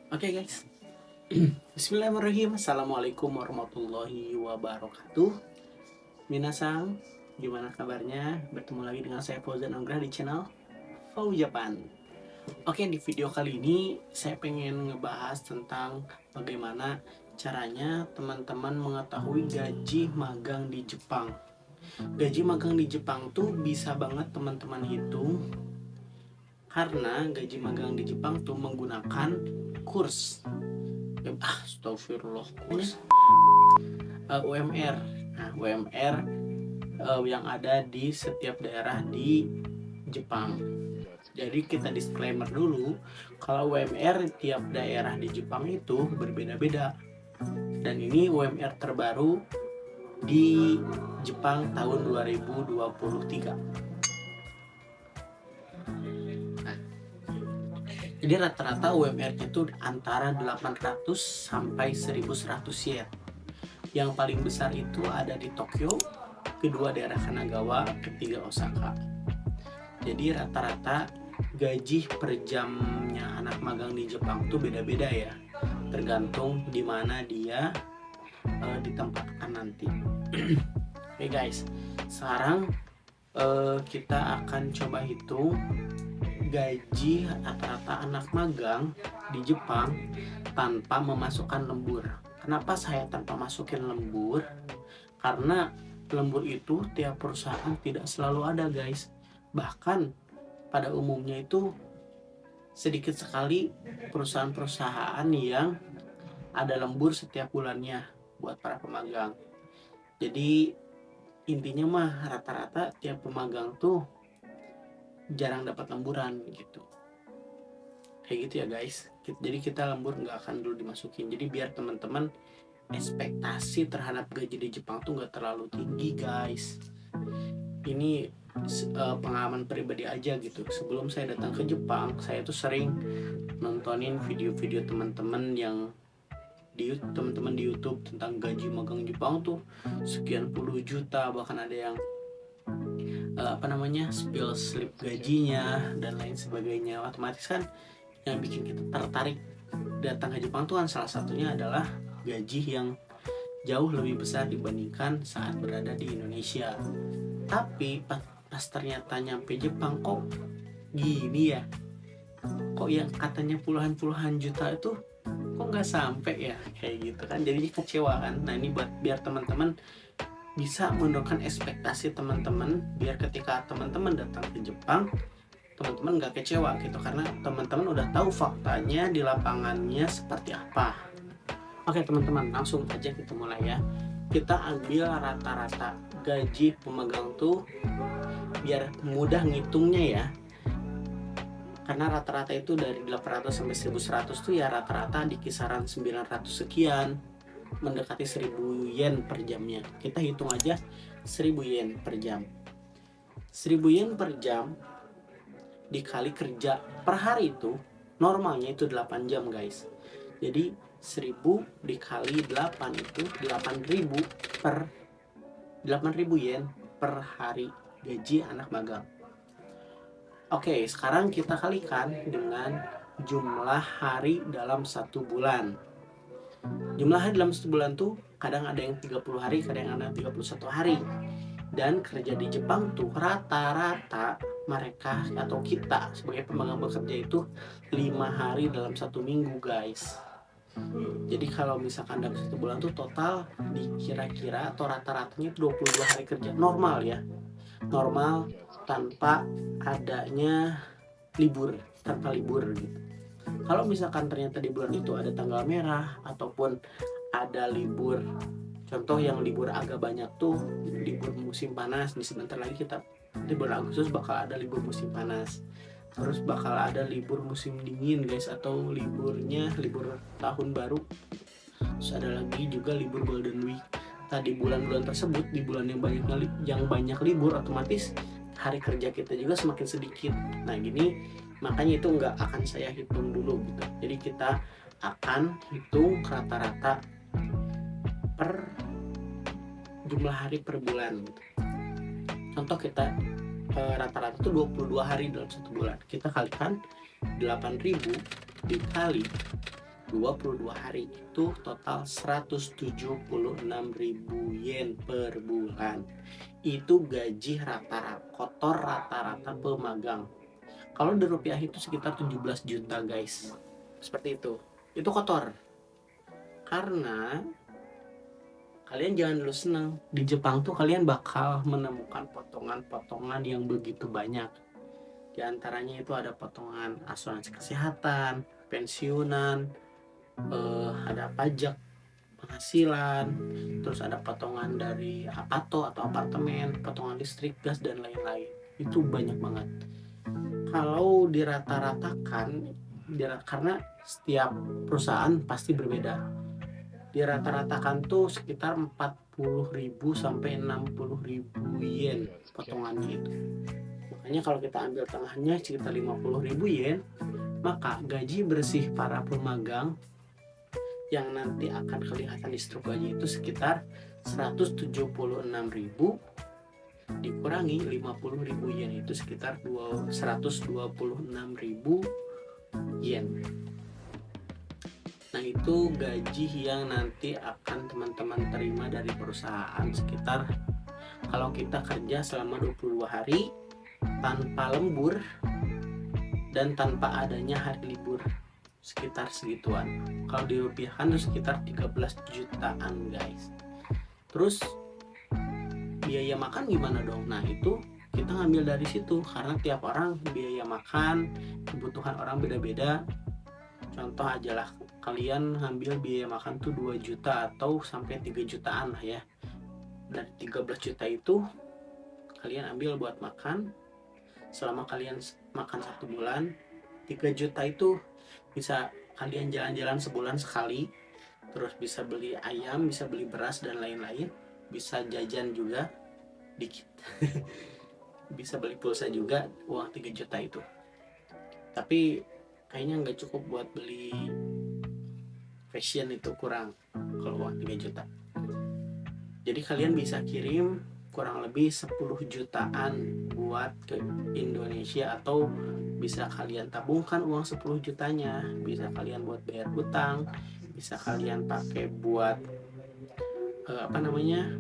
Oke guys, Bismillahirrahmanirrahim. Assalamualaikum warahmatullahi wabarakatuh. Minasang, gimana kabarnya? Bertemu lagi dengan saya Fauzan Anggrah di channel Faujapan. Oke, di video kali ini saya pengen ngebahas tentang bagaimana caranya teman-teman mengetahui gaji magang di Jepang. Gaji magang di Jepang tuh bisa banget teman-teman hitung karena gaji magang di Jepang tuh menggunakan kurs. Astagfirullah, kurs UMR. Nah, UMR yang ada di setiap daerah di Jepang. Jadi kita disclaimer dulu, kalau UMR tiap daerah di Jepang itu berbeda-beda. Dan ini UMR terbaru di Jepang tahun 2023. Jadi rata-rata UMR-nya itu antara 800 sampai 1100 yen. Yang paling besar itu ada di Tokyo, kedua daerah Kanagawa, ketiga Osaka. Jadi rata-rata gaji per jamnya anak magang di Jepang tuh beda-beda ya, tergantung di mana dia ditempatkan nanti. Oke guys, sekarang kita akan coba hitung gaji rata-rata anak magang di Jepang tanpa memasukkan lembur. Kenapa saya tanpa masukin lembur? Karena lembur itu tiap perusahaan tidak selalu ada guys. Bahkan pada umumnya itu sedikit sekali perusahaan-perusahaan yang ada lembur setiap bulannya buat para pemagang. Jadi intinya mah rata-rata tiap pemagang tuh jarang dapat lemburan gitu, kayak gitu ya guys. Jadi kita lembur nggak akan dulu dimasukin, jadi biar teman-teman ekspektasi terhadap gaji di Jepang tuh nggak terlalu tinggi guys. Ini pengalaman pribadi aja gitu. Sebelum saya datang ke Jepang, saya tuh sering nontonin video-video teman-teman yang teman-teman di YouTube tentang gaji magang Jepang tuh sekian puluh juta, bahkan ada yang spill slip gajinya dan lain sebagainya. Otomatis kan yang bikin kita tertarik datang ke Jepang tuh kan salah satunya adalah gaji yang jauh lebih besar dibandingkan saat berada di Indonesia. Tapi pas ternyata nyampe Jepang kok gini ya, kok yang katanya puluhan juta itu kok nggak sampai ya, kayak gitu kan, jadinya kecewa kan. Nah ini buat biar teman-teman bisa menurunkan ekspektasi teman-teman, biar ketika teman-teman datang ke Jepang teman-teman nggak kecewa gitu, karena teman-teman udah tahu faktanya di lapangannya seperti apa. Oke teman-teman, langsung aja kita mulai ya. Kita ambil rata-rata gaji pemegang tuh biar mudah ngitungnya ya, karena rata-rata itu dari 800 sampai 1100 tuh ya rata-rata di kisaran 900 sekian, mendekati 1000 yen per jamnya. Kita hitung aja 1000 yen per jam. 1000 yen per jam dikali kerja per hari itu normalnya itu 8 jam guys. Jadi 1000 dikali 8 itu 8000 per 8000 yen per hari gaji anak magang. Oke, sekarang kita kalikan dengan jumlah hari dalam satu bulan. Jumlah hari dalam satu bulan tuh kadang ada yang 30 hari, kadang ada yang 31 hari. Dan kerja di Jepang tuh rata-rata mereka atau kita sebagai pemagang bekerja itu 5 hari dalam satu minggu guys. Jadi kalau misalkan dalam satu bulan tuh total dikira-kira atau rata-ratanya 22 hari kerja normal ya. Normal tanpa adanya libur, tanpa libur gitu. Kalau misalkan ternyata di bulan itu ada tanggal merah ataupun ada libur, contoh yang libur agak banyak tuh libur musim panas, di sebentar lagi kita di bulan Agustus bakal ada libur musim panas, terus bakal ada libur musim dingin guys, atau libur tahun baru, terus ada lagi juga libur Golden Week. Tadi bulan-bulan tersebut, di bulan yang banyak libur, otomatis hari kerja kita juga semakin sedikit. Nah gini, makanya itu nggak akan saya hitung dulu gitu. Jadi kita akan hitung rata-rata per jumlah hari per bulan gitu. Contoh kita rata-rata itu 22 hari dalam satu bulan. Kita kalikan 8000 dikali 22 hari itu total 176.000 yen per bulan. Itu gaji rata-rata kotor rata-rata pemagang. Kalau di rupiah itu sekitar 17 juta guys. Seperti itu. Itu kotor. Karena kalian jangan dulu senang. Di Jepang tuh kalian bakal menemukan potongan-potongan yang begitu banyak. Di antaranya itu ada potongan asuransi kesehatan, pensiunan, ada pajak penghasilan, terus ada potongan dari apato atau apartemen, potongan listrik, gas, dan lain-lain. Itu banyak banget. Kalau dirata-ratakan, karena setiap perusahaan pasti berbeda, dirata-ratakan tuh sekitar 40.000 sampai 60.000 yen potongannya itu. Makanya kalau kita ambil tengahnya sekitar 50.000 yen, maka gaji bersih para pemagang yang nanti akan kelihatan di struk gaji itu sekitar 176.000 dikurangi 50.000 yen, itu sekitar 126.000 yen. Nah, itu gaji yang nanti akan teman-teman terima dari perusahaan sekitar, kalau kita kerja selama 22 hari tanpa lembur dan tanpa adanya hari libur, sekitar segituan. Kalau dirupiahkan itu sekitar 13 jutaan guys. Terus biaya makan gimana dong? Nah, itu kita ngambil dari situ, karena tiap orang biaya makan, kebutuhan orang beda-beda. Contoh aja lah, kalian ngambil biaya makan tuh 2 juta atau sampai 3 jutaan lah ya. Dari 13 juta itu kalian ambil buat makan. Selama kalian makan 1 bulan, 3 juta itu bisa kalian jalan-jalan sebulan sekali. Terus bisa beli ayam, bisa beli beras dan lain-lain. Bisa jajan juga dikit. Bisa beli pulsa juga, uang 3 juta itu. Tapi kayaknya nggak cukup buat beli fashion, itu kurang kalau uang 3 juta. Jadi kalian bisa kirim kurang lebih 10 jutaan buat ke Indonesia, atau bisa kalian tabungkan uang 10 jutanya, bisa kalian buat bayar hutang, bisa kalian pakai buat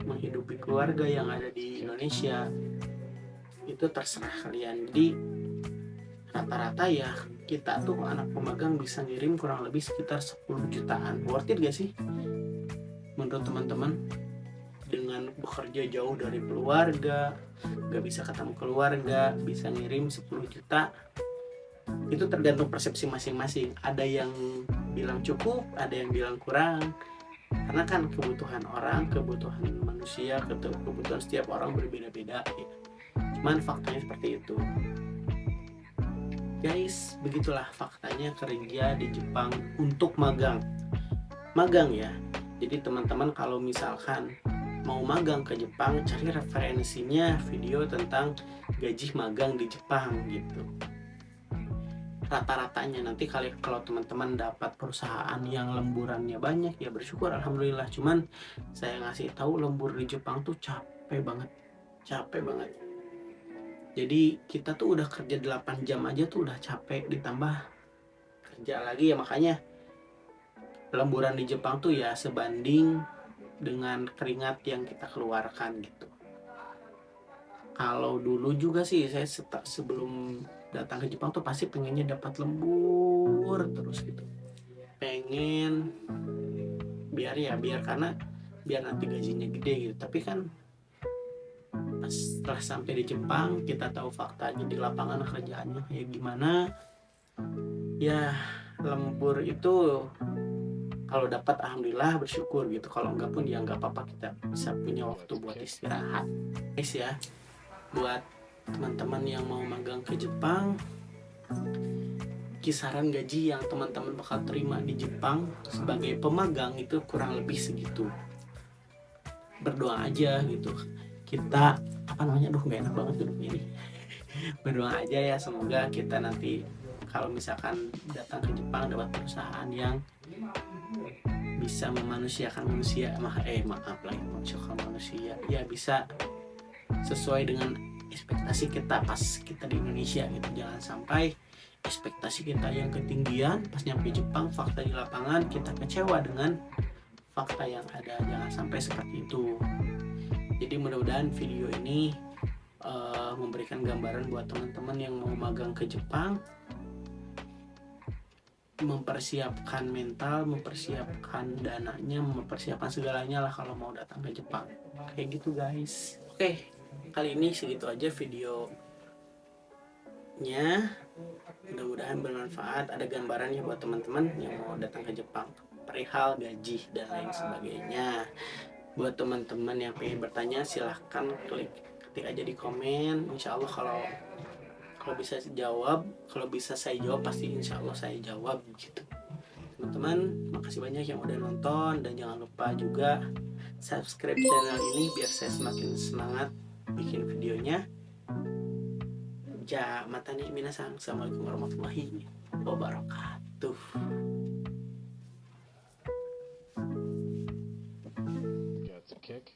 menghidupi keluarga yang ada di Indonesia. Itu terserah kalian. Jadi rata-rata ya kita tuh anak pemagang bisa ngirim kurang lebih sekitar 10 jutaan. Worth it gak sih menurut teman-teman? Dengan bekerja jauh dari keluarga, gak bisa ketemu keluarga, bisa ngirim 10 juta. Itu tergantung persepsi masing-masing. Ada yang bilang cukup, ada yang bilang kurang. Karena kan kebutuhan orang, kebutuhan manusia, kebutuhan setiap orang berbeda-beda ya. Cuman faktanya seperti itu guys. Begitulah faktanya kerja di Jepang untuk magang ya. Jadi teman-teman kalau misalkan mau magang ke Jepang, cari referensinya video tentang gaji magang di Jepang gitu. Rata-ratanya nanti kalau teman-teman dapat perusahaan yang lemburannya banyak, ya bersyukur alhamdulillah. Cuman saya ngasih tahu, lembur di Jepang tuh capek banget. Jadi kita tuh udah kerja 8 jam aja tuh udah capek, ditambah kerja lagi ya. Makanya lemburan di Jepang tuh ya sebanding dengan keringat yang kita keluarkan gitu. Kalau dulu juga sih saya sebelum datang ke Jepang tuh pasti pengennya dapat lembur terus gitu. Pengen biar nanti gajinya gede gitu. Tapi kan setelah sampai di Jepang kita tahu faktanya di lapangan kerjaannya kayak gimana. Ya lembur itu kalau dapat alhamdulillah bersyukur gitu. Kalau enggak pun ya enggak apa-apa, kita bisa punya waktu buat istirahat guys ya. Buat teman-teman yang mau magang ke Jepang, kisaran gaji yang teman-teman bakal terima di Jepang sebagai pemagang itu kurang lebih segitu. Berdoa aja gitu. Kita gak enak banget duduk ini. Berdoa aja ya, semoga kita nanti kalau misalkan datang ke Jepang dapat perusahaan yang bisa memanusiakan manusia, ya bisa sesuai dengan ekspektasi kita pas kita di Indonesia gitu. Jangan sampai ekspektasi kita yang ketinggian, pas nyampe Jepang fakta di lapangan kita kecewa dengan fakta yang ada. Jangan sampai seperti itu. Jadi mudah-mudahan video ini memberikan gambaran buat teman-teman yang mau magang ke Jepang, mempersiapkan mental, mempersiapkan dananya, mempersiapkan segalanya lah kalau mau datang ke Jepang. Kayak gitu guys. Oke, kali ini segitu aja videonya. Mudah-mudahan bermanfaat, ada gambarannya buat teman-teman yang mau datang ke Jepang, perihal gaji dan lain sebagainya. Buat teman-teman yang pengen bertanya silahkan ketik aja di komen. Insya Allah kalau bisa jawab, kalau bisa saya jawab pasti insya Allah saya jawab gitu. Teman-teman, makasih banyak yang udah nonton, dan jangan lupa juga subscribe channel ini biar saya semakin semangat bikin videonya. Matane minasan, assalamualaikum warahmatullahi wabarakatuh. Gets a kick.